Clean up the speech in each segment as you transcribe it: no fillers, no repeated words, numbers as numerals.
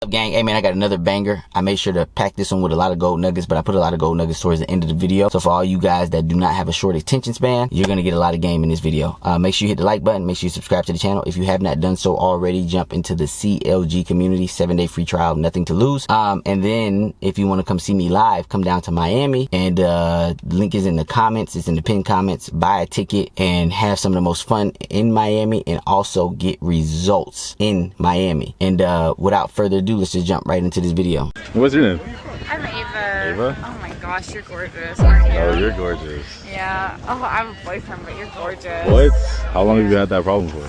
up, gang? Hey man, I got another banger. I made sure to pack this one with a lot of gold nuggets, but I put a lot of gold nuggets towards the end of the video. So for all you guys that do not have a short attention span, you're gonna get a lot of game in this video. Make sure you hit the like button. Make sure you subscribe to the channel. If you have not done so already, jump into the CLG community, 7-day free trial, nothing to lose. And then if you want to come see me live, come down to Miami, and link is in the comments. It's in the pinned comments. Buy a ticket and have some of the most fun in Miami, and also get results in Miami. And without further ado, let's just jump right into this video. What's your name? I'm Ava. Ava? Oh my gosh, you're gorgeous, aren't you? Oh, you're gorgeous. Yeah. Oh, I have a boyfriend, but you're gorgeous. What? How long have you had that problem for?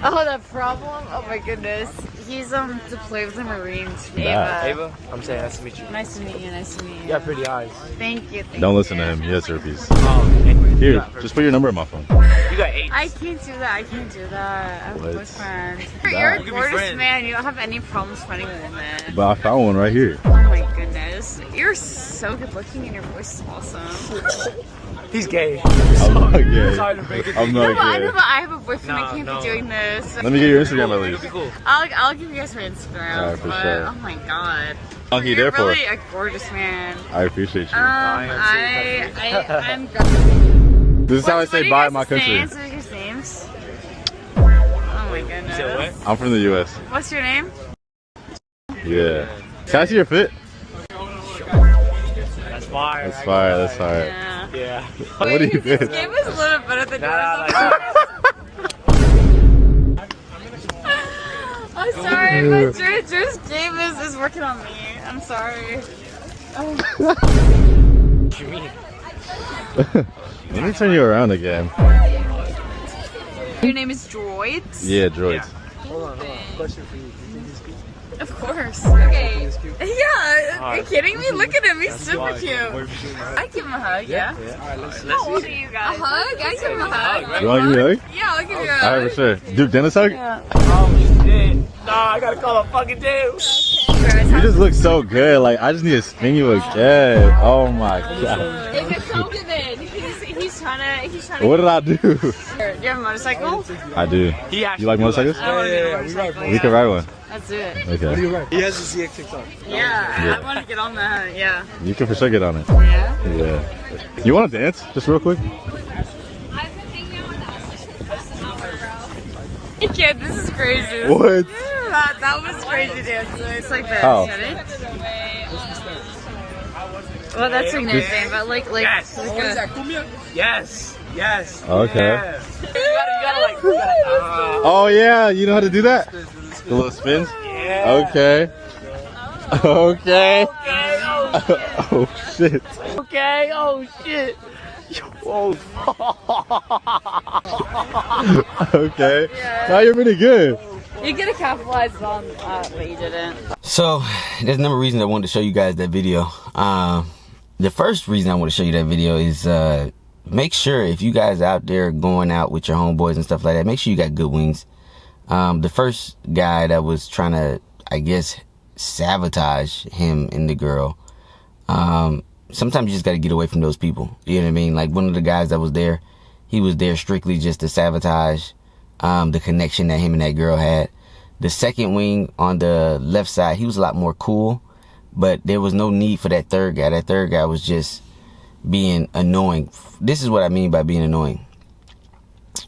Oh, the problem? Oh my goodness. He's deployed with the Marines. Ava, I'm saying nice to meet you. Nice to meet you. Nice to meet you. You got pretty eyes. Thank you. Don't listen to him. He has herpes. Oh, Here, just put your number in my phone. You got 8. I can't do that. I can't do that. I have a What? boyfriend. That- You're a We can be gorgeous friends. man. You don't have any problems finding a woman. But I found one right here. Oh my goodness. You're so good looking and your voice is awesome. He's gay. I'm not gay. Sorry to break it. I'm No, not but I know, gay. but I have a boyfriend. I No, can't no. be doing this. Let me get your Instagram at It'll least. be cool. I'll give you guys my Instagram. Alright, for but, sure. Oh my god. How long you You're there for? really a gorgeous man. I appreciate you. I'm This is how I say bye in my country. Names? What are your names? Oh my goodness. You said what? I'm from the US. What's your name? Yeah. Can I see your fit? That's fire. That's fire. That's fire. Yeah. Yeah. What do you This think? game is a little bit better than Nah, yours. I'm sorry, but Drew's game is working on me. I'm sorry. What you mean? Let me turn you around again. Your name is Droids? Yeah, droids. Hold on. Question for you. Of course. Okay. Yeah, are you kidding me? Look at him, he's super cute. I give him a hug, yeah. Alright, let's How old are you guys? A hug? I give him a hug. You want to give me a hug? Yeah, I'll give you a Alright, hug. for sure. Duke Dennis hug? Yeah. Oh shit. Nah, I gotta call a fucking dude. You just look so good. Like, I just need to spin you again. Oh my god. If it's Pokemon, he's trying to. What did I do? Do you have a motorcycle? I do. He actually You like motorcycles? I want to get a we motorcycle. ride We can ride one. Let's do it. Okay. He has a ZX TikTok. Yeah, I want to get on that. Yeah. You can for sure get on it. Yeah. Yeah. You want to dance? Just real quick? Yeah, this is crazy. What? That was crazy dance. It's like this. How? Get it? Well, that's like nothing, but like Yes. like a, Yes. Yes. Okay. Yes. You gotta Oh yeah, you know how to do that? The little spins? yeah. Okay. Okay. Okay. Oh shit. Okay. Oh shit. Oh. Okay. Now you're really good. you could have capitalized on, but you didn't. So there's a number of reasons I wanted to show you guys that video. The first reason I want to show you that video is make sure if you guys out there going out with your homeboys and stuff like that, make sure you got good wings. The first guy that was trying to, I guess, sabotage him and the girl, sometimes you just got to get away from those people. You know what I mean? Like one of the guys that was there, he was there strictly just to sabotage the connection that him and that girl had. The second wing on the left side, he was a lot more cool, but there was no need for that third guy. That third guy was just being annoying. This is what I mean by being annoying.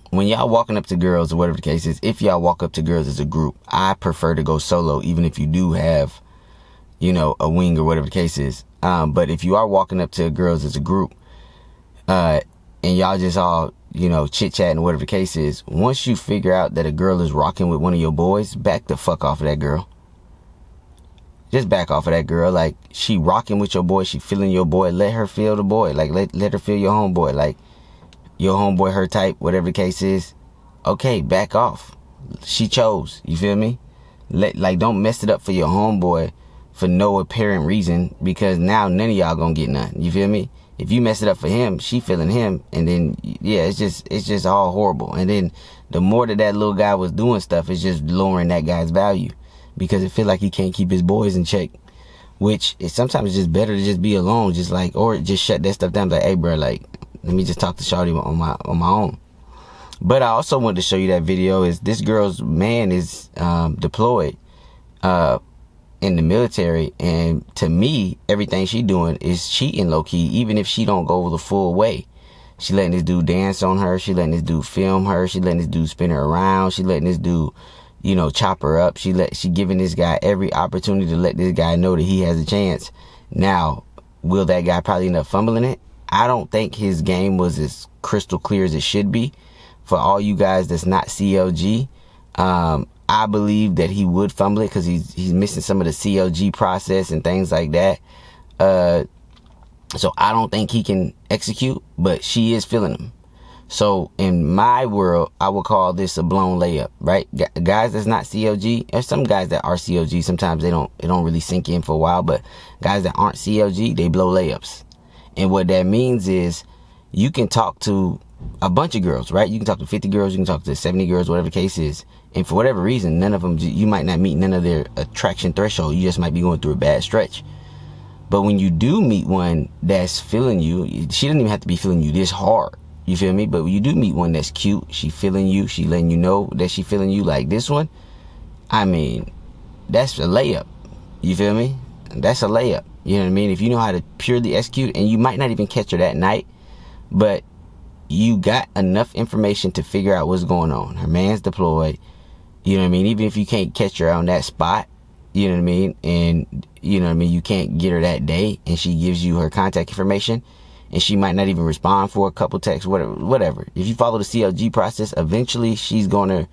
When y'all walking up to girls or whatever the case is, if y'all walk up to girls as a group, I prefer to go solo, even if you do have, you know, a wing or whatever the case is. But if you are walking up to girls as a group, and y'all just all, you know, chit-chatting, whatever the case is, once you figure out that a girl is rocking with one of your boys, back the fuck off of that girl. Just back off of that girl. Like, she rocking with your boy, she feeling your boy, let her feel the boy. Like, let her feel your homeboy. Like, your homeboy, her type, whatever the case is, okay, back off. She chose, you feel me? Like, don't mess it up for your homeboy for no apparent reason, because now none of y'all gonna get none, you feel me? If you mess it up for him, she feeling him, and then, yeah, it's just all horrible. And then the more that little guy was doing stuff, it's just lowering that guy's value, because it feel like he can't keep his boys in check, which is sometimes just better to just be alone, just like, or just shut that stuff down, like, hey bro, like, let me just talk to Shawty on my own. But I also wanted to show you that video. Is this girl's man is deployed, in the military, and to me, everything she doing is cheating low-key, even if she don't go the full way. She letting this dude dance on her. She letting this dude film her. She letting this dude spin her around. She letting this dude, you know, chop her up. She giving this guy every opportunity to let this guy know that he has a chance. Now, will that guy probably end up fumbling it? I don't think his game was as crystal clear as it should be. For all you guys that's not CLG, I believe that he would fumble it because he's missing some of the CLG process and things like that. So I don't think he can execute, but she is feeling him. So in my world, I would call this a blown layup, right? Guys that's not CLG, there's some guys that are CLG. Sometimes it don't really sink in for a while, but guys that aren't CLG, they blow layups. And what that means is you can talk to a bunch of girls, right? You can talk to 50 girls, you can talk to 70 girls, whatever the case is. And for whatever reason, none of them, you might not meet none of their attraction threshold. You just might be going through a bad stretch. But when you do meet one that's feeling you, she doesn't even have to be feeling you this hard. You feel me? But when you do meet one that's cute, she feeling you, she letting you know that she feeling you like this one, I mean, that's a layup. You feel me? That's a layup. You know what I mean? If you know how to purely execute, and you might not even catch her that night, but you got enough information to figure out what's going on. Her man's deployed. You know what I mean? Even if you can't catch her on that spot, you know what I mean? And, you know what I mean? You can't get her that day, and she gives you her contact information, and she might not even respond for a couple texts, whatever. If you follow the CLG process, eventually she's going to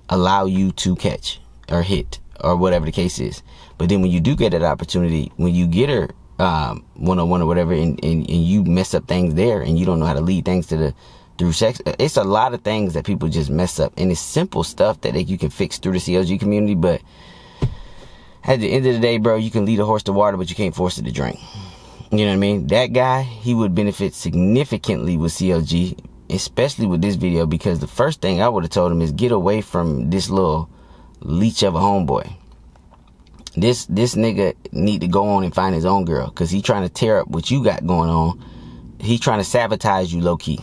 allow you to catch or hit or whatever the case is. But then when you do get that opportunity, when you get her one-on-one or whatever, and you mess up things there, and you don't know how to lead things through sex, it's a lot of things that people just mess up, and it's simple stuff that you can fix through the CLG community. But at the end of the day, bro, you can lead a horse to water, but you can't force it to drink. You know what I mean? That guy, he would benefit significantly with CLG, especially with this video, because the first thing I would have told him is get away from this little leech of a homeboy. This nigga need to go on and find his own girl, because he trying to tear up what you got going on. He trying to sabotage you low-key.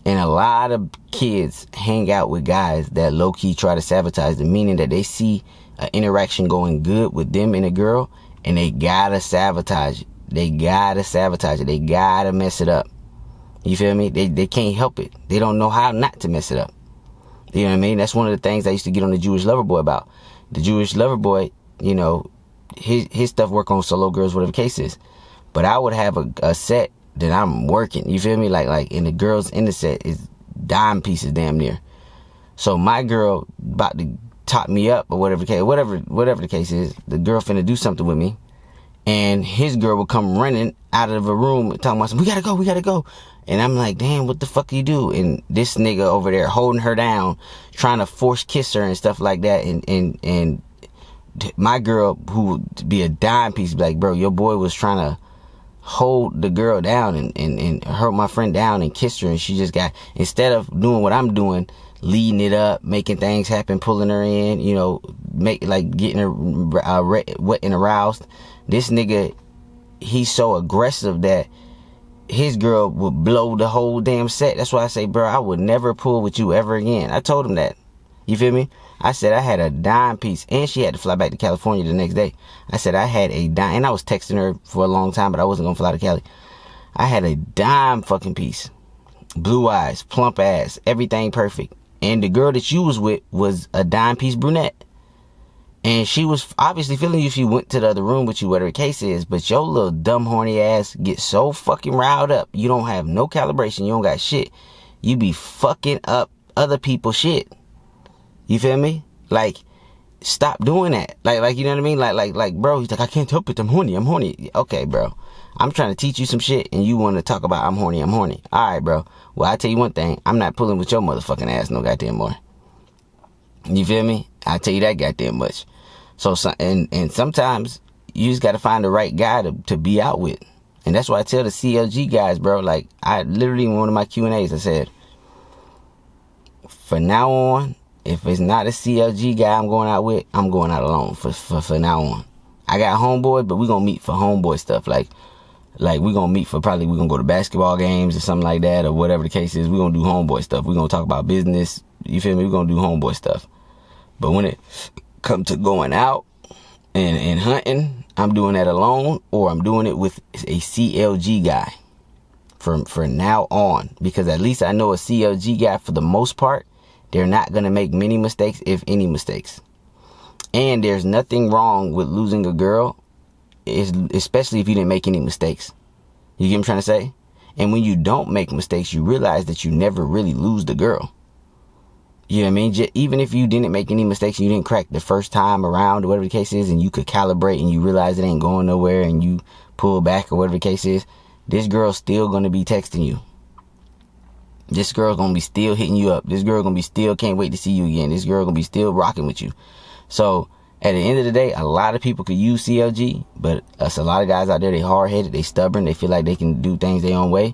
And a lot of kids hang out with guys that low-key try to sabotage them, meaning that they see an interaction going good with them and a girl, and they gotta sabotage it. They gotta sabotage it. They gotta mess it up. You feel me? They can't help it. They don't know how not to mess it up. You know what I mean? That's one of the things I used to get on the Jewish Lover Boy about. The Jewish Lover Boy, you know, his stuff work on solo girls, whatever the case is. But I would have a set that I'm working. You feel me? Like, and the girls in the set is dime pieces damn near. So my girl about to top me up or whatever the case is, the girl finna do something with me, and his girl will come running out of a room talking about, we gotta go. And I'm like, damn, what the fuck do you do? And this nigga over there holding her down, trying to force kiss her and stuff like that. And my girl, who would be a dime piece, be like, bro, your boy was trying to hold the girl down and hurt my friend down and kiss her, and she just got, instead of doing what I'm doing, leading it up, making things happen, pulling her in, you know, getting her wet and aroused, this nigga, he's so aggressive that his girl would blow the whole damn set. That's why I say, bro, I would never pull with you ever again. I told him that. You feel me? I said I had a dime piece, and she had to fly back to California the next day. I said I had a dime, and I was texting her for a long time, but I wasn't gonna fly to Cali. I had a dime fucking piece, blue eyes, plump ass, everything perfect. And the girl that you was with was a dime piece brunette, and she was obviously feeling you. She went to the other room with you, whatever the case is. But your little dumb horny ass gets so fucking riled up. You don't have no calibration. You don't got shit. You be fucking up other people's shit. You feel me? Like, stop doing that. Like, you know what I mean? Like, bro, he's like, I can't help it. I'm horny. Okay, bro. I'm trying to teach you some shit, and you want to talk about I'm horny. All right, bro. Well, I tell you one thing. I'm not pulling with your motherfucking ass no goddamn more. You feel me? I tell you that goddamn much. So, and sometimes you just got to find the right guy to be out with. And that's why I tell the CLG guys, bro, like, I literally, in one of my Q&As, I said, for now on, if it's not a CLG guy I'm going out with, I'm going out alone for now on. I got homeboy, but we gonna meet for homeboy stuff. Like we gonna meet for, probably we gonna go to basketball games or something like that, or whatever the case is. We gonna do homeboy stuff. We gonna talk about business. You feel me? We gonna do homeboy stuff. But when it come to going out, And hunting, I'm doing that alone, or I'm doing it with a CLG guy for now on, because at least I know a CLG guy, for the most part, they're not going to make many mistakes, if any mistakes. And there's nothing wrong with losing a girl, especially if you didn't make any mistakes. You get what I'm trying to say? And when you don't make mistakes, you realize that you never really lose the girl. You know what I mean? Even if you didn't make any mistakes and you didn't crack the first time around, or whatever the case is, and you could calibrate and you realize it ain't going nowhere and you pull back, or whatever the case is, this girl's still going to be texting you. This girl's going to be still hitting you up. This girl going to be still can't wait to see you again. This girl going to be still rocking with you. So at the end of the day, a lot of people could use CLG, but us, a lot of guys out there, they hard-headed, they stubborn, they feel like they can do things their own way.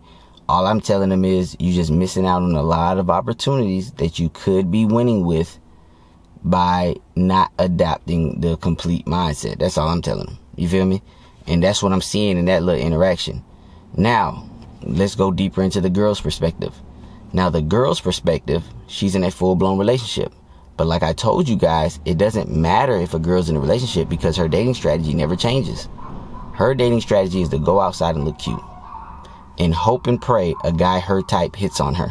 All I'm telling them is you just missing out on a lot of opportunities that you could be winning with by not adapting the complete mindset. That's all I'm telling them. You feel me? And that's what I'm seeing in that little interaction. Now, let's go deeper into the girl's perspective. Now, the girl's perspective, she's in a full-blown relationship. But like I told you guys, it doesn't matter if a girl's in a relationship, because her dating strategy never changes. Her dating strategy is to go outside and look cute and hope and pray a guy her type hits on her.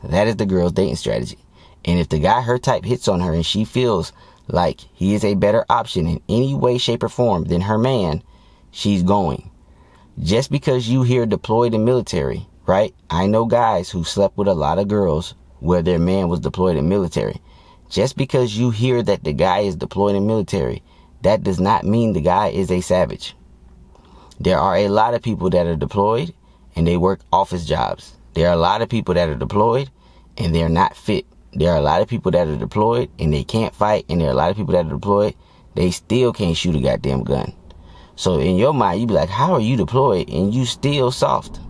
That is the girl's dating strategy. And if the guy her type hits on her and she feels like he is a better option in any way, shape, or form than her man, she's going. Just because you hear deployed in military, right? I know guys who slept with a lot of girls where their man was deployed in military. Just because you hear that the guy is deployed in military, that does not mean the guy is a savage. There are a lot of people that are deployed and they work office jobs. There are a lot of people that are deployed and they're not fit. There are a lot of people that are deployed and they can't fight. And there are a lot of people that are deployed, they still can't shoot a goddamn gun. So in your mind, you be like, how are you deployed and you still soft?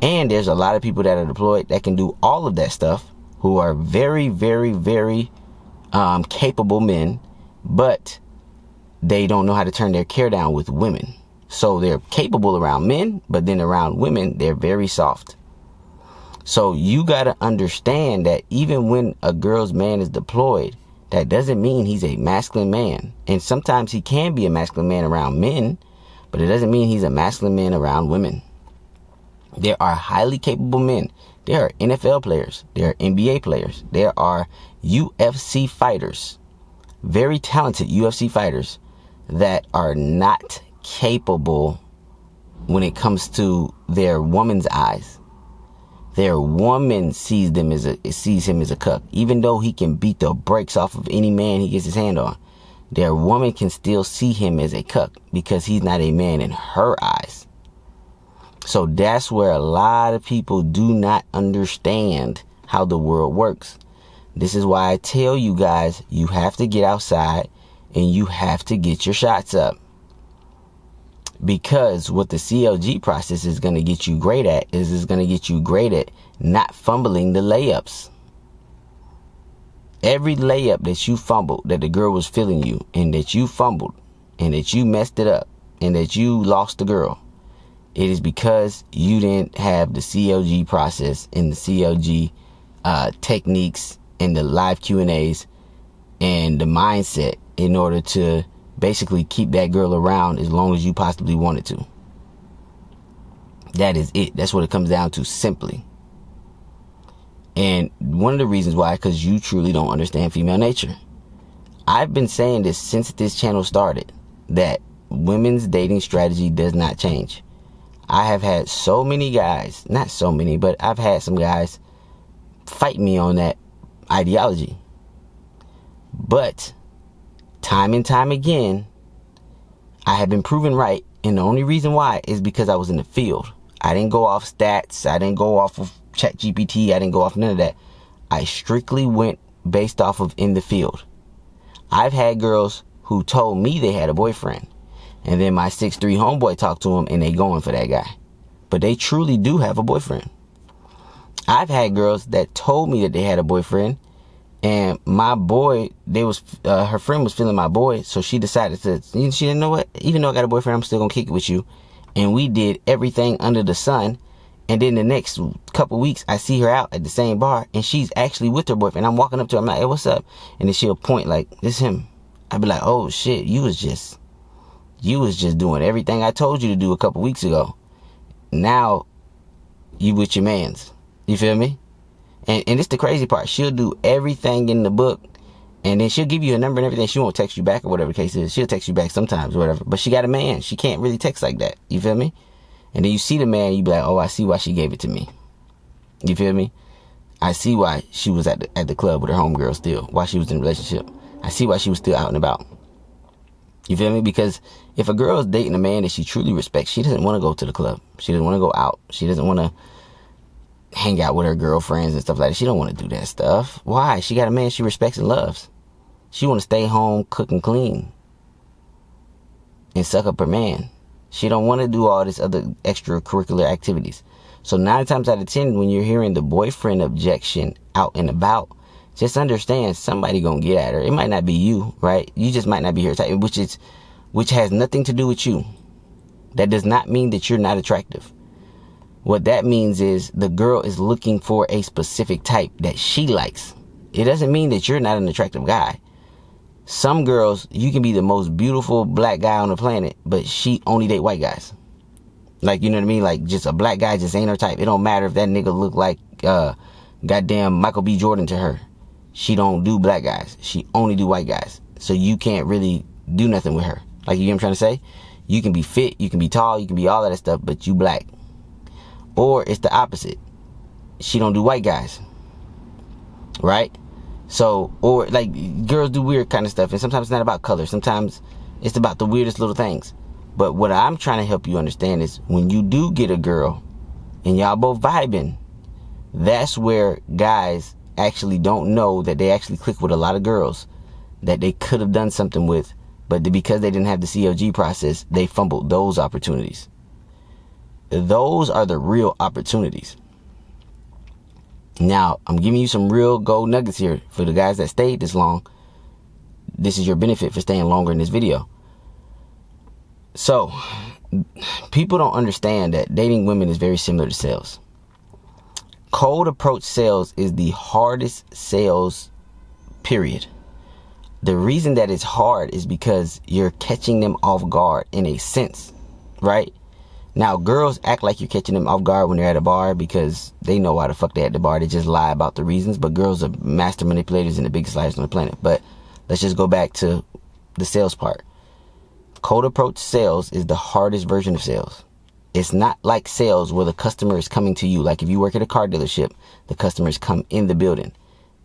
And there's a lot of people that are deployed that can do all of that stuff, who are very, very, very capable men, but they don't know how to turn their care down with women. So they're capable around men, but then around women, they're very soft. So you got to understand that even when a girl's man is deployed, that doesn't mean he's a masculine man. And sometimes he can be a masculine man around men, but it doesn't mean he's a masculine man around women. There are highly capable men. There are NFL players. There are NBA players. There are UFC fighters, very talented UFC fighters that are not capable when it comes to their woman's eyes. Their woman sees him as a cuck. Even though he can beat the brakes off of any man he gets his hand on, their woman can still see him as a cuck because he's not a man in her eyes. So that's where a lot of people do not understand how the world works. This is why I tell you guys, you have to get outside and you have to get your shots up. Because what the CLG process is going to get you great at is it's going to get you great at not fumbling the layups. Every layup that you fumbled, that the girl was feeling you, and that you fumbled, and that you messed it up, and that you lost the girl, it is because you didn't have the CLG process and the CLG techniques and the live Q&As and the mindset in order to basically keep that girl around as long as you possibly wanted to. That is it. That's what it comes down to, simply. And one of the reasons why, because you truly don't understand female nature. I've been saying this since this channel started, that women's dating strategy does not change. I have had so many guys, not so many, but I've had some guys fight me on that ideology. But time and time again, I have been proven right. And the only reason why is because I was in the field. I didn't go off stats. I didn't go off of ChatGPT. I didn't go off none of that. I strictly went based off of in the field. I've had girls who told me they had a boyfriend. And then my 6'3" homeboy talked to him and they going for that guy. But they truly do have a boyfriend. I've had girls that told me that they had a boyfriend. And my boy, her friend was feeling my boy, so she decided to, she didn't know what, even though I got a boyfriend, I'm still gonna kick it with you. And we did everything under the sun. And then the next couple weeks, I see her out at the same bar, and she's actually with her boyfriend. I'm walking up to her, I'm like, hey, what's up? And then she'll point like, this him. I'd be like, oh shit, you was just doing everything I told you to do a couple weeks ago. Now you with your mans. You feel me? And it's the crazy part. She'll do everything in the book, and then she'll give you a number and everything. She won't text you back or whatever the case is. She'll text you back sometimes or whatever. But she got a man. She can't really text like that. You feel me? And then you see the man, you be like, oh, I see why she gave it to me. You feel me? I see why she was at the club with her homegirl still, why she was in a relationship. I see why she was still out and about. You feel me? Because if a girl is dating a man that she truly respects, she doesn't want to go to the club. She doesn't want to go out. She doesn't want to hang out with her girlfriends and stuff like that. She don't want to do that stuff. Why? She got a man she respects and loves. She want to stay home, cook and clean, and suck up her man. She don't want to do all this other extracurricular activities. So 9 times out of 10, when you're hearing the boyfriend objection out and about, just understand somebody gonna get at her. It might not be you, right? You just might not be her type, which has nothing to do with you. That does not mean that you're not attractive. What that means is the girl is looking for a specific type that she likes. It doesn't mean that you're not an attractive guy. Some girls, you can be the most beautiful black guy on the planet, but she only date white guys. Like, you know what I mean? Like, just a black guy just ain't her type. It don't matter if that nigga look like goddamn Michael B. Jordan to her. She don't do black guys. She only do white guys. So you can't really do nothing with her. Like, you get what I'm trying to say? You can be fit, you can be tall, you can be all of that stuff, but you black. Or it's the opposite. She don't do white guys. Right? So, or like, girls do weird kind of stuff, and sometimes it's not about color. Sometimes it's about the weirdest little things. But what I'm trying to help you understand is when you do get a girl and y'all both vibing, that's where guys actually don't know that they actually click with a lot of girls that they could have done something with, but because they didn't have the COG process, they fumbled those opportunities. Those are the real opportunities. Now, I'm giving you some real gold nuggets here for the guys that stayed this long. This is your benefit for staying longer in this video. So, people don't understand that dating women is very similar to sales. Cold approach sales is the hardest sales, period. The reason that it's hard is because you're catching them off guard in a sense, right? Now, girls act like you're catching them off guard when they're at a bar because they know why the fuck they're at the bar. They just lie about the reasons. But girls are master manipulators and the biggest liars on the planet. But let's just go back to the sales part. Cold approach sales is the hardest version of sales. It's not like sales where the customer is coming to you. Like if you work at a car dealership, the customers come in the building.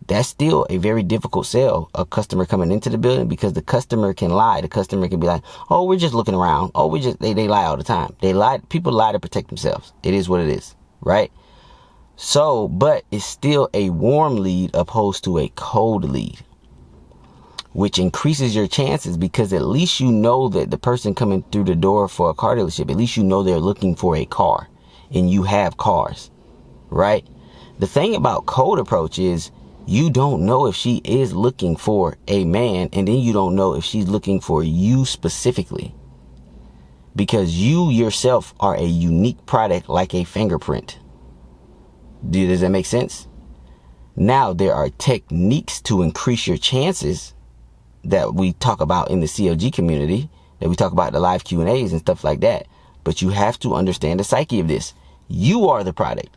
That's still a very difficult sale, a customer coming into the building, because the customer can lie. The customer can be like, oh, we're just looking around. Oh, they lie all the time. They lie. People lie to protect themselves. It is what it is, right? So, but it's still a warm lead opposed to a cold lead, which increases your chances because at least you know that the person coming through the door for a car dealership, at least you know they're looking for a car and you have cars, right? The thing about cold approach is you don't know if she is looking for a man, and then you don't know if she's looking for you specifically, because you yourself are a unique product like a fingerprint. Does that make sense? Now, there are techniques to increase your chances that we talk about in the COG community, that we talk about the live Q&As and stuff like that. But you have to understand the psyche of this. You are the product.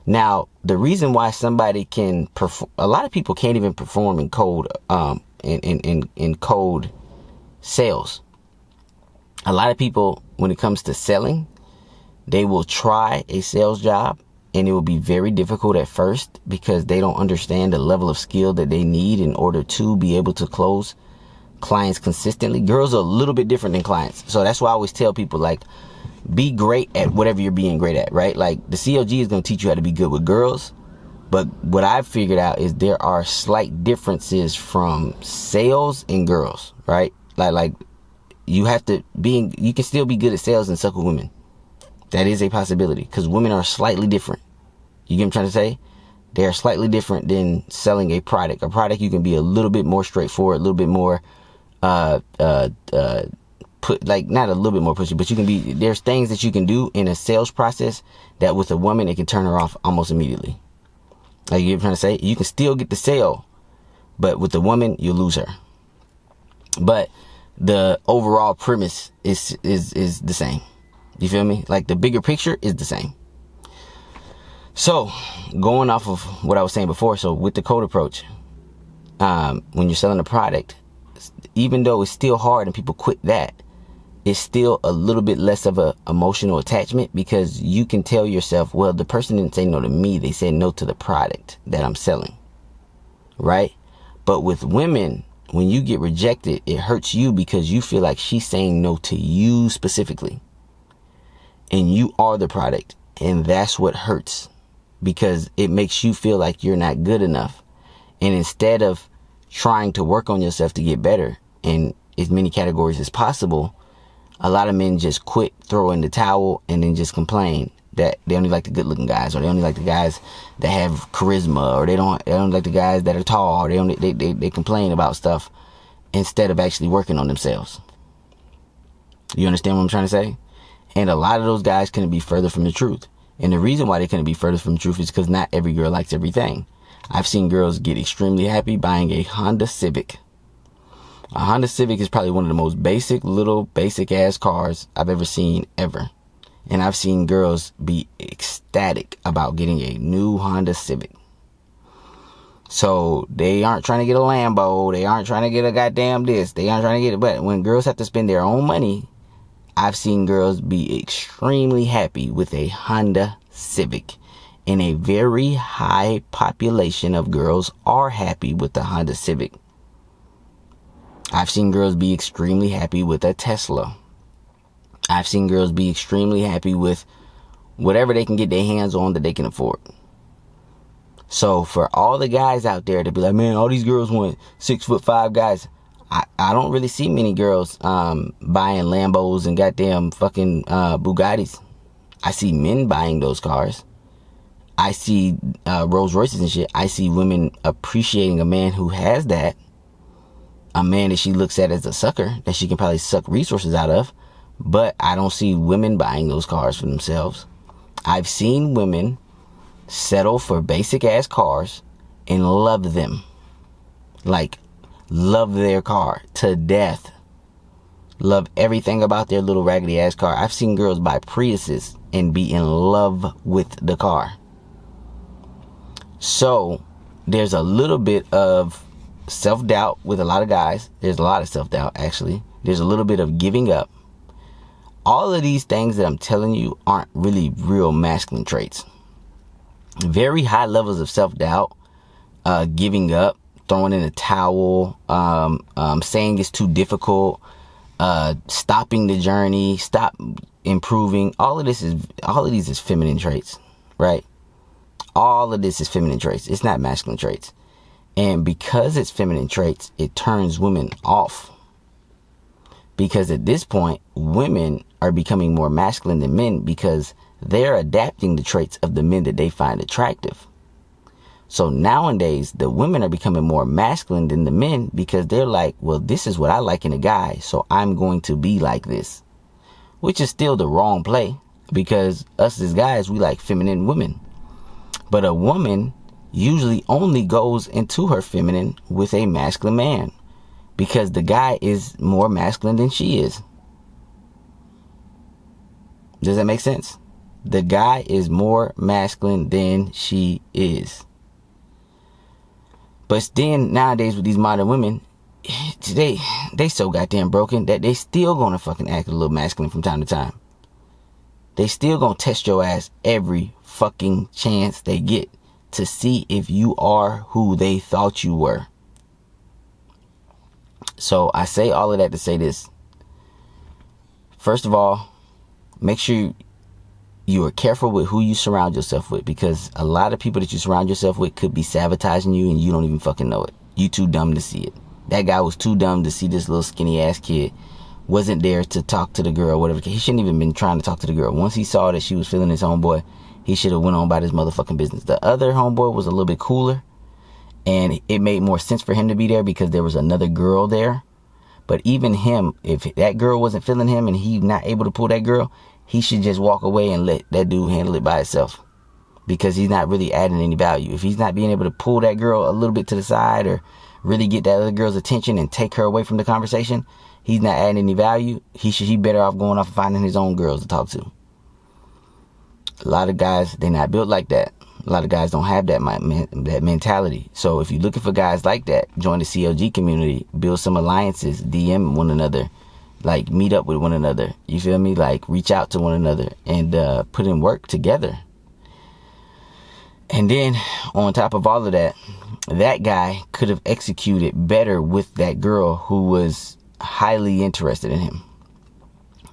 Now, the reason why somebody can perform, a lot of people can't even perform in cold, in cold sales. A lot of people, when it comes to selling, they will try a sales job and it will be very difficult at first because they don't understand the level of skill that they need in order to be able to close clients consistently. Girls are a little bit different than clients. So that's why I always tell people, like, be great at whatever you're being great at, right? Like, the COG is going to teach you how to be good with girls. But what I've figured out is there are slight differences from sales and girls, right? Like you have to you can still be good at sales and suck with women. That is a possibility because women are slightly different. You get what I'm trying to say? They are slightly different than selling a product. A product, you can be a little bit more straightforward, a little bit more, not a little bit more pushy, but you can be, there's things that you can do in a sales process that with a woman, it can turn her off almost immediately. Like, you know what I'm trying to say? You can still get the sale, but with the woman, you lose her. But the overall premise is the same. You feel me? Like the bigger picture is the same. So going off of what I was saying before, so with the code approach, when you're selling a product, even though it's still hard and people quit that, it's still a little bit less of a emotional attachment, because you can tell yourself, well, the person didn't say no to me, they said no to the product that I'm selling, right? But with women, when you get rejected, it hurts you because you feel like she's saying no to you specifically, and you are the product, and that's what hurts, because it makes you feel like you're not good enough. And instead of trying to work on yourself to get better in as many categories as possible, a lot of men just quit, throw in the towel, and then just complain that they only like the good looking guys, or they only like the guys that have charisma, or they don't like the guys that are tall, or they complain about stuff instead of actually working on themselves. You understand what I'm trying to say? And a lot of those guys couldn't be further from the truth. And the reason why they couldn't be further from the truth is because not every girl likes everything. I've seen girls get extremely happy buying a Honda Civic. A Honda Civic is probably one of the most basic ass cars I've ever seen ever. And I've seen girls be ecstatic about getting a new Honda Civic. So they aren't trying to get a Lambo. They aren't trying to get a goddamn this. They aren't trying to get it. But when girls have to spend their own money, I've seen girls be extremely happy with a Honda Civic. And a very high population of girls are happy with the Honda Civic. I've seen girls be extremely happy with a Tesla. I've seen girls be extremely happy with whatever they can get their hands on that they can afford. So for all the guys out there to be like, man, all these girls want 6'5" guys. I don't really see many girls buying Lambos and goddamn fucking Bugattis. I see men buying those cars. I see Rolls Royces and shit. I see women appreciating a man who has that. A man that she looks at as a sucker, that she can probably suck resources out of. But I don't see women buying those cars for themselves. I've seen women settle for basic ass cars and love them. Like, love their car to death. Love everything about their little raggedy ass car. I've seen girls buy Priuses and be in love with the car. So there's a little bit of self-doubt with a lot of guys. There's a lot of self-doubt, actually. There's a little bit of giving up. All of these things that I'm telling you aren't really real masculine traits. Very high levels of self-doubt, giving up, throwing in a towel, saying it's too difficult, stopping the journey, stop improving. All of these is feminine traits, right? All of this is feminine traits. It's not masculine traits. And because it's feminine traits, it turns women off. Because at this point, women are becoming more masculine than men because they're adapting the traits of the men that they find attractive. So nowadays, the women are becoming more masculine than the men because they're like, well, this is what I like in a guy, so I'm going to be like this. Which is still the wrong play, because us as guys, we like feminine women. But a woman usually only goes into her feminine with a masculine man because the guy is more masculine than she is. Does that make sense? The guy is more masculine than she is. But then nowadays with these modern women, they so goddamn broken that they still gonna fucking act a little masculine from time to time. They still gonna test your ass every fucking chance they get to see if you are who they thought you were. So I say all of that to say this. First of all, make sure you are careful with who you surround yourself with, because a lot of people that you surround yourself with could be sabotaging you and you don't even fucking know it. You too dumb to see it. That guy was too dumb to see this little skinny ass kid wasn't there to talk to the girl, whatever. He shouldn't even been trying to talk to the girl. Once he saw that she was feeling his homeboy, he should have went on about his motherfucking business. The other homeboy was a little bit cooler, and it made more sense for him to be there because there was another girl there. But even him, if that girl wasn't feeling him and he not able to pull that girl, he should just walk away and let that dude handle it by himself, because he's not really adding any value. If he's not being able to pull that girl a little bit to the side or really get that other girl's attention and take her away from the conversation, he's not adding any value. He better off going off and finding his own girls to talk to. A lot of guys, they're not built like that. A lot of guys don't have that mentality. So if you're looking for guys like that, join the CLG community, build some alliances, DM one another, like meet up with one another. You feel me? Like reach out to one another and put in work together. And then on top of all of that, that guy could have executed better with that girl who was highly interested in him.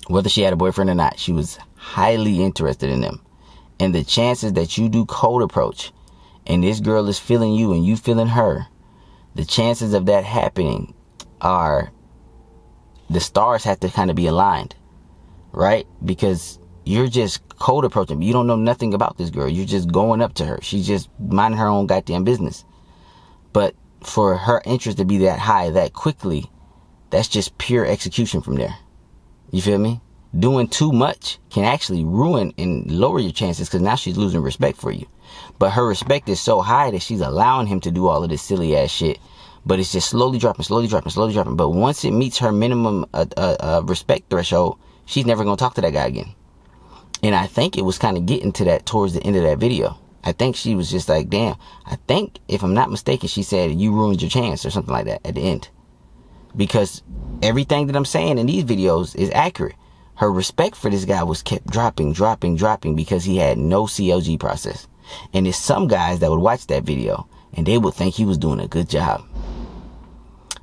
Whether she had a boyfriend or not, she was highly interested in him. And the chances that you do cold approach and this girl is feeling you and you feeling her, the chances of that happening are, the stars have to kind of be aligned, right? Because you're just cold approaching. You don't know nothing about this girl. You're just going up to her. She's just minding her own goddamn business. But for her interest to be that high that quickly, that's just pure execution from there. You feel me? Doing too much can actually ruin and lower your chances, because now she's losing respect for you. But her respect is so high that she's allowing him to do all of this silly ass shit. But it's just slowly dropping, slowly dropping, slowly dropping. But once it meets her minimum respect threshold, she's never going to talk to that guy again. And I think it was kind of getting to that towards the end of that video. I think she was just like, damn. I think, if I'm not mistaken, she said, you ruined your chance or something like that at the end. Because everything that I'm saying in these videos is accurate. Her respect for this guy was kept dropping, dropping, dropping, because he had no CLG process. And there's some guys that would watch that video and they would think he was doing a good job.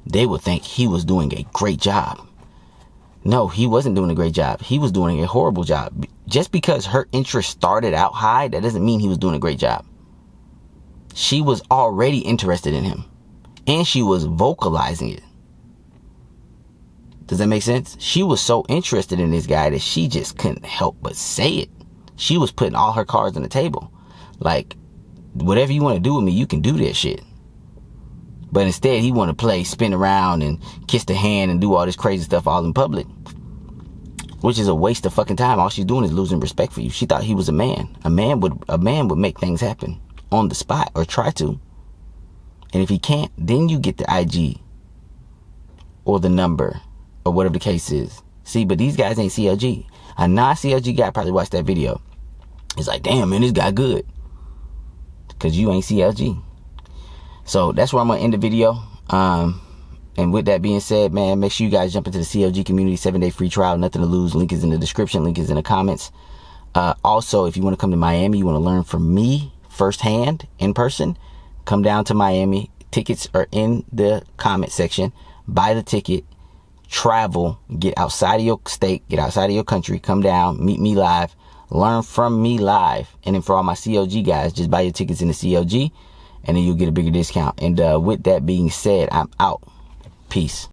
They would think he was doing a great job. No, he wasn't doing a great job. He was doing a horrible job. Just because her interest started out high, that doesn't mean he was doing a great job. She was already interested in him. And she was vocalizing it. Does that make sense? She was so interested in this guy that she just couldn't help but say it. She was putting all her cards on the table. Like, whatever you want to do with me, you can do that shit. But instead, he want to play, spin around and kiss the hand and do all this crazy stuff all in public. Which is a waste of fucking time. All she's doing is losing respect for you. She thought he was a man. A man would make things happen on the spot, or try to. And if he can't, then you get the IG or the number or whatever the case is. See, but these guys ain't CLG. A non-CLG guy probably watched that video. It's like, damn, man, this guy good. Because you ain't CLG. So that's where I'm going to end the video. And with that being said, man, make sure you guys jump into the CLG community, 7-day free trial, nothing to lose. Link is in the description. Link is in the comments. Also, if you want to come to Miami, you want to learn from me firsthand in person, come down to Miami. Tickets are in the comment section. Buy the ticket. Travel, get outside of your state, get outside of your country, come down, meet me live, learn from me live. And then for all my CLG guys, just buy your tickets in the CLG and then you'll get a bigger discount. And with that being said, I'm out. Peace.